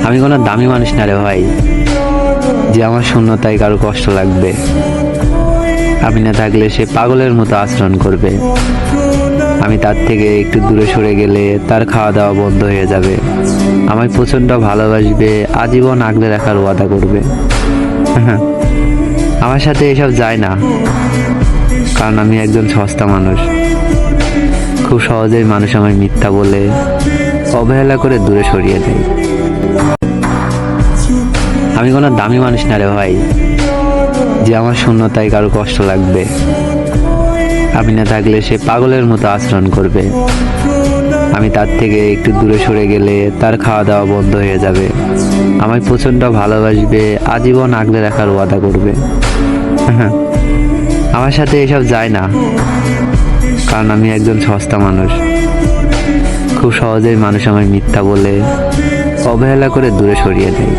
আমি কোনো দামি মানুষ না রে ভাই, যে আমার শূন্যতায় কারো কষ্ট লাগবে। আমি না থাকলে সে পাগলের মতো আচরণ করবে। আমি তার থেকে একটু দূরে সরে গেলে তার খাওয়া দাওয়া বন্ধ হয়ে যাবে। আমায় প্রচণ্ড ভালোবাসবে, আজীবন আগলে রাখার ওয়াদা করবে। আমার সাথে এসব যায় না, কারণ আমি একজন সস্তা মানুষ। খুব সহজেই মানুষ আমায় মিথ্যা বলে, অবহেলা করে দূরে সরিয়ে দেয়। আমি কোনো দামি মানুষ না রে ভাই, যে আমার শূন্যতায় কারো কষ্ট লাগবে। আমি না থাকলে সে পাগলের মতো আচরণ করবে। আমি তার থেকে একটু দূরে সরে গেলে তার খাওয়া দাওয়া বন্ধ হয়ে যাবে। আমায় প্রচণ্ড ভালোবাসবে, আজীবন আগলে রাখার ওয়াদা করবে। আমার সাথে এসব যায় না, কারণ আমি একজন সস্তা মানুষ। খুব সহজেই মানুষ আমায় মিথ্যা বলে, অবহেলা করে দূরে সরিয়ে দেয়।